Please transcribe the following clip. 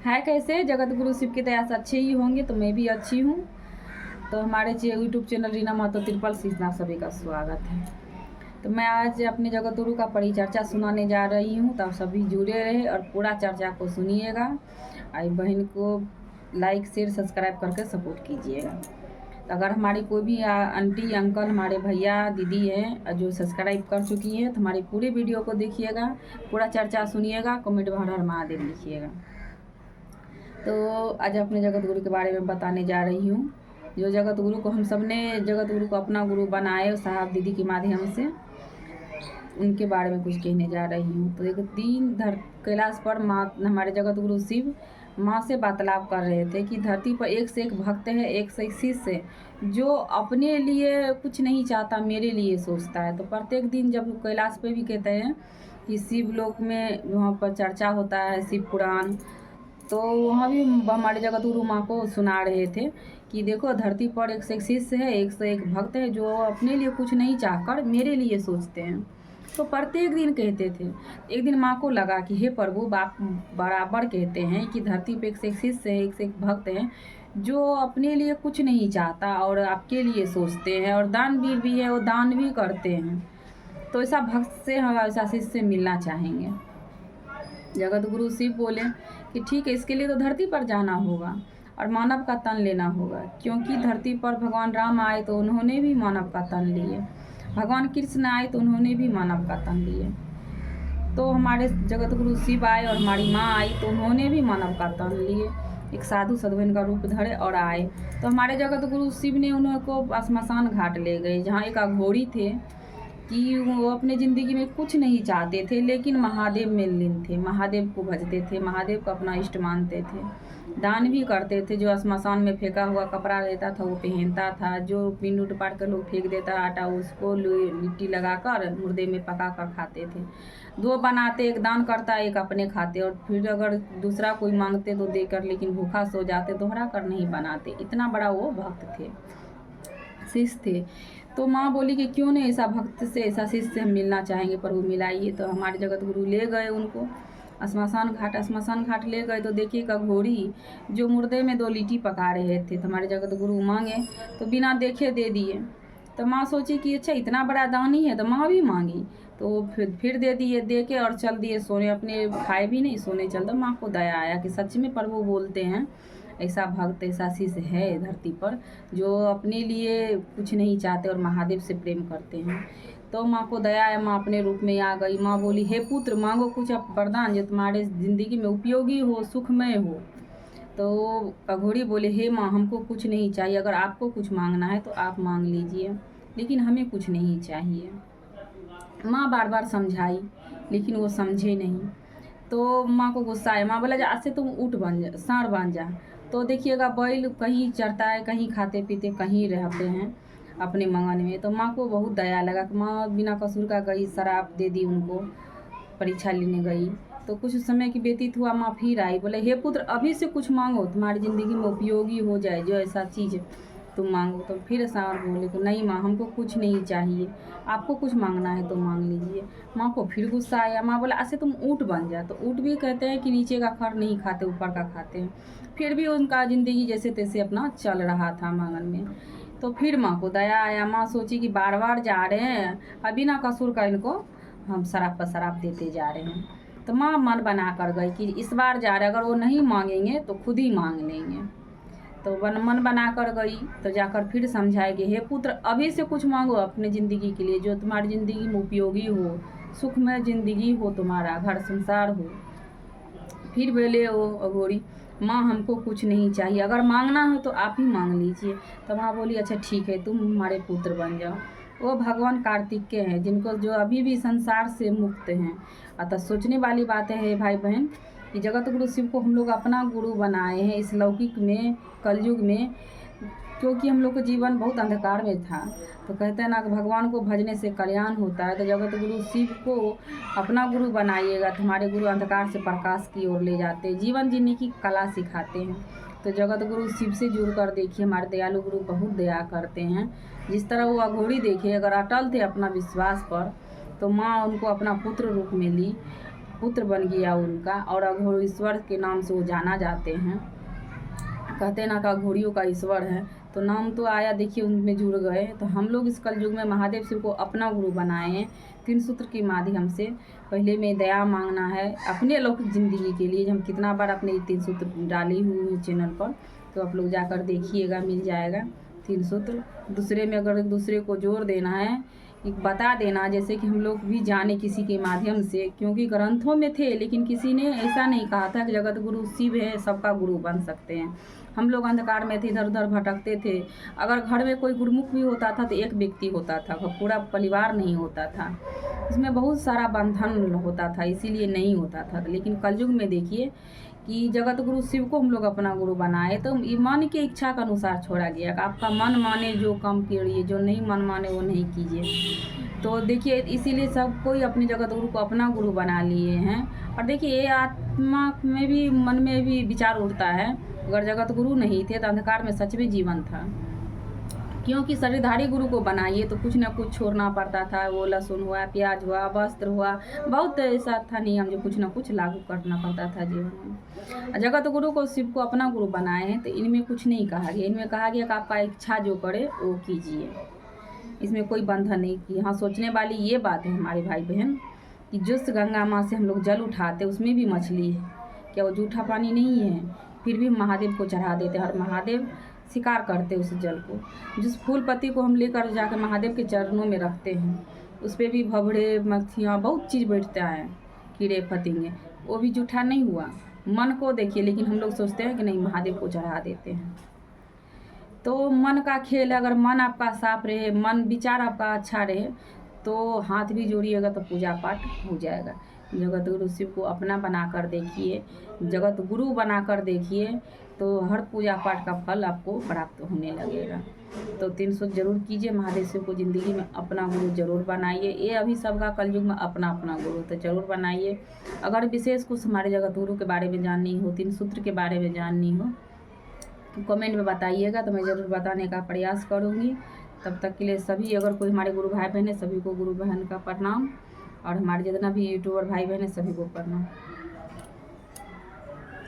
है कैसे जगत गुरु शिव की दया से अच्छे ही होंगे, तो मैं भी अच्छी हूँ। तो हमारे यूट्यूब चैनल रीना महतो तिरपल सीखना सभी का स्वागत है। तो मैं आज अपने जगत गुरु का परिचर्चा सुनाने जा रही हूँ, तो आप सभी जुड़े रहे और पूरा चर्चा को सुनिएगा। आई बहन को लाइक शेयर सब्सक्राइब करके सपोर्ट कीजिएगा। तो अगर हमारी कोई भी आंटी अंकल हमारे भैया दीदी हैं जो सब्सक्राइब कर चुकी है, तो हमारी पूरे वीडियो को देखिएगा, पूरा चर्चा सुनिएगा, कमेंट में हर हर महादेव लिखिएगा। तो आज अपने जगत गुरु के बारे में बताने जा रही हूँ। जो जगत गुरु को हम सब ने जगत गुरु को अपना गुरु बनाए साहब दीदी के माध्यम से, उनके बारे में कुछ कहने जा रही हूँ। तो एक दिन कैलाश पर माँ हमारे जगत गुरु शिव माँ से वार्तालाप कर रहे थे कि धरती पर एक से एक भक्त है, एक से एक शिष्य जो अपने लिए कुछ नहीं चाहता, मेरे लिए सोचता है। तो प्रत्येक दिन जब कैलाश पे भी कहते हैं कि शिव लोक में वहाँ पर चर्चा होता है शिव पुराण, तो वहाँ भी हमारे जगत गुरु माँ को सुना रहे थे कि देखो धरती पर एक से एक शिष्य है, एक से एक भक्त है जो अपने लिए कुछ नहीं चाहकर मेरे लिए सोचते हैं। तो प्रत्येक दिन कहते थे। एक दिन माँ को लगा कि हे प्रभु, बाप बराबर कहते हैं कि धरती पे एक से एक शिष्य है, एक से एक भक्त है जो अपने लिए कुछ नहीं चाहता और आपके लिए सोचते हैं, और दानवीर भी है, वो दान भी करते हैं। तो ऐसा भक्त से हम ऐसा शिष्य से मिलना चाहेंगे। जगत गुरु शिव बोले कि ठीक है, इसके लिए तो धरती पर जाना होगा और मानव का तन लेना होगा, क्योंकि धरती पर भगवान राम आए तो उन्होंने भी मानव का तन लिए, भगवान कृष्ण आए तो उन्होंने भी मानव का तन लिए। तो हमारे जगत गुरु शिव आए और हमारी माँ आई तो उन्होंने भी मानव का तन लिए, एक साधु सद्गुण का रूप धरे और आए। तो हमारे जगत गुरु शिव ने उनको श्मशान घाट ले गए, जहाँ एक अघोरी थे कि वो अपने ज़िंदगी में कुछ नहीं चाहते थे, लेकिन महादेव में लीन थे, महादेव को भजते थे, महादेव को अपना इष्ट मानते थे, दान भी करते थे। जो श्मशान में फेंका हुआ कपड़ा रहता था वो पहनता था, जो पिंड उठ पाट कर लोग फेंक देता आटा उसको लिट्टी लगाकर मुर्दे में पका कर खाते थे। दो बनाते, एक दान करता एक अपने खाते, और फिर अगर दूसरा कोई मांगते तो देकर, लेकिन भूखा सो जाते, दोहरा कर नहीं बनाते। इतना बड़ा वो भक्त थे, शिष्य थे। तो माँ बोली कि क्यों नहीं ऐसा भक्त से, ऐसा शिष्य से हम मिलना चाहेंगे, प्रभु मिलाइए। तो हमारे जगत गुरु ले गए उनको श्मशान घाट ले गए। तो देखिए एक अघोरी जो मुर्दे में 2 लिट्टी पका रहे थे। तो हमारे जगत गुरु मांगे तो बिना देखे दे दिए। तो माँ सोची कि अच्छा इतना बड़ा दानी है, तो माँ भी मांगी तो फिर दे दिए, दे के और चल दिए सोने, अपने खाए भी नहीं, सोने चल दो। माँ को दया आया कि सच में प्रभु बोलते हैं ऐसा भक्त, ऐसा शिष्य है धरती पर जो अपने लिए कुछ नहीं चाहते और महादेव से प्रेम करते हैं। तो माँ को दया है, माँ अपने रूप में आ गई। माँ बोली हे पुत्र, मांगो कुछ वरदान जो तुम्हारे ज़िंदगी में उपयोगी हो, सुखमय हो। तो अघोरी बोले हे माँ, हमको कुछ नहीं चाहिए, अगर आपको कुछ मांगना है तो आप मांग लीजिए, लेकिन हमें कुछ नहीं चाहिए। माँ बार बार समझाई लेकिन वो समझे नहीं। तो माँ को गुस्सा आया। माँ बोला आज से तुम ऊँट बन जा, सांड बन जा। तो देखिएगा बैल कहीं चढ़ता है, कहीं खाते पीते, कहीं रहते हैं अपने मंगन में। तो माँ को बहुत दया लगा कि माँ बिना कसूर का गई, शराब दे दी उनको, परीक्षा लेने गई। तो कुछ समय की व्यतीत हुआ, माँ फिर आई, बोले हे पुत्र अभी से कुछ मांगो, तुम्हारी ज़िंदगी में उपयोगी हो जाए, जो ऐसा चीज़ तुम मांगो। तो फिर सांड बोले कि नहीं माँ, हमको कुछ नहीं चाहिए, आपको कुछ मांगना है तो मांग लीजिए। माँ को फिर गुस्सा आया। माँ बोला ऐसे तुम ऊँट बन जा। तो ऊँट भी कहते हैं कि नीचे का खर नहीं खाते, ऊपर का खाते हैं। फिर भी उनका ज़िंदगी जैसे तैसे अपना चल रहा था मंगन में। तो फिर माँ को दया आया। माँ सोची कि बार बार जा रहे हैं, अभी ना कसूर का इनको हम शराब पर शराब देते जा रहे हैं। तो माँ मन बना कर गई कि इस बार जा रहे, अगर वो नहीं मांगेंगे तो खुद ही मांग लेंगे। तो मन बना कर गई। तो जाकर फिर समझाएगी हे पुत्र अभी से कुछ मांगो अपने ज़िंदगी के लिए, जो तुम्हारी ज़िंदगी में उपयोगी हो, सुखमय ज़िंदगी हो, तुम्हारा घर संसार हो। फिर बोले वो अघोरी माँ हमको कुछ नहीं चाहिए, अगर मांगना हो तो आप ही मांग लीजिए। तो माँ बोली अच्छा ठीक है, तुम हमारे पुत्र बन जाओ। वो भगवान कार्तिकेय हैं, जिनको जो अभी भी संसार से मुक्त हैं। अतः सोचने वाली बात है भाई बहन कि जगत गुरु शिव को हम लोग अपना गुरु बनाए हैं इस लौकिक में, कलयुग में, क्योंकि हम लोग का जीवन बहुत अंधकार में था। तो कहते हैं ना कि भगवान को भजने से कल्याण होता है। तो जगत गुरु शिव को अपना गुरु बनाइएगा तो हमारे गुरु अंधकार से प्रकाश की ओर ले जाते हैं, जीवन जीने की कला सिखाते हैं। तो जगत गुरु शिव से जुड़ कर देखिए, हमारे दयालु गुरु बहुत दया करते हैं। जिस तरह वो अघोरी देखिए, अगर अटल थे अपना विश्वास पर, तो माँ उनको अपना पुत्र रूप में ली पुत्र बन गया उनका, और अघोर ईश्वर के नाम से वो जाना जाते हैं। कहते ना का घोड़ियों का ईश्वर है, तो नाम तो आया, देखिए उनमें जुड़ गए। तो हम लोग इस कल युग में महादेव शिव को अपना गुरु बनाए हैं 3 सूत्र के माध्यम से। पहले में दया मांगना है अपने अलौकिक ज़िंदगी के लिए। हम कितना बार अपने 3 सूत्र डाली हुई है चैनल पर, तो आप लोग जाकर देखिएगा, मिल जाएगा 3 सूत्र। दूसरे में अगर एक दूसरे को जोर देना है, एक बता देना, जैसे कि हम लोग भी जाने किसी के माध्यम से, क्योंकि ग्रंथों में थे लेकिन किसी ने ऐसा नहीं कहा था कि जगत गुरु शिव है, सबका गुरु बन सकते हैं। हम लोग अंधकार में थे, इधर उधर भटकते थे। अगर घर में कोई गुरुमुख भी होता था तो एक व्यक्ति होता था, पूरा परिवार नहीं होता था। इसमें बहुत सारा बंधन होता था, इसीलिए नहीं होता था। लेकिन कलयुग में देखिए कि जगत गुरु शिव को हम लोग अपना गुरु बनाए, तो ये मन की इच्छा के अनुसार छोड़ा गया कि आपका मन माने जो काम करिए, जो नहीं मन माने वो नहीं कीजिए। तो देखिए इसीलिए सब कोई अपनी जगत गुरु को अपना गुरु बना लिए हैं। और देखिए ये आत्मा में भी, मन में भी विचार उठता है, अगर जगत गुरु नहीं थे तो अंधकार में सच में जीवन था। क्योंकि शरीरधारी गुरु को बनाइए तो कुछ ना कुछ छोड़ना पड़ता था। वो लहसुन हुआ, प्याज हुआ, वस्त्र हुआ, बहुत ऐसा था नियम जो कुछ ना कुछ लागू करना पड़ता था जीवन में। जगत गुरु को शिव को अपना गुरु बनाए हैं, तो इनमें कुछ नहीं कहा गया। इनमें कहा गया कि आपका इच्छा जो करे वो कीजिए, इसमें कोई बंधन नहीं। कि हाँ, सोचने वाली ये बात है हमारे भाई बहन कि जिस गंगा माँ से हम लोग जल उठाते उसमें भी मछली है, क्या वो जूठा पानी नहीं है? फिर भी महादेव को चढ़ा देते हैं और महादेव शिकार करते उस जल को। जिस फूल पत्ती को हम लेकर जाकर महादेव के चरणों में रखते हैं, उस पर भी भवड़े, मक्खियाँ, बहुत चीज़ बैठता है, कीड़े फतिंगे, वो भी जूठा नहीं हुआ। मन को देखिए, लेकिन हम लोग सोचते हैं कि नहीं, महादेव को चढ़ा देते हैं। तो मन का खेल है। अगर मन आपका साफ रहे, मन विचार आपका अच्छा रहे, तो हाथ भी जोड़िएगा तो पूजा पाठ हो जाएगा। जगत गुरु शिव को अपना बनाकर देखिए, जगत गुरु बनाकर देखिए, तो हर पूजा पाठ का फल आपको प्राप्त होने लगेगा। तो 300 जरूर कीजिए, महादेव शिव को ज़िंदगी में अपना गुरु जरूर बनाइए। ये अभी सबका कलयुग में अपना अपना गुरु, तो जरूर बनाइए। अगर विशेष कुछ हमारे जगत गुरु के बारे में जाननी हो, 3 सूत्र के बारे में जाननी हो, कमेंट में बताइएगा, तो मैं ज़रूर बताने का प्रयास करूँगी। तब तक के लिए सभी, अगर कोई हमारे गुरु भाई बहन है, सभी को गुरु बहन का प्रणाम, और हमारे जितना भी यूट्यूबर भाई बहन है सभी को प्रणाम।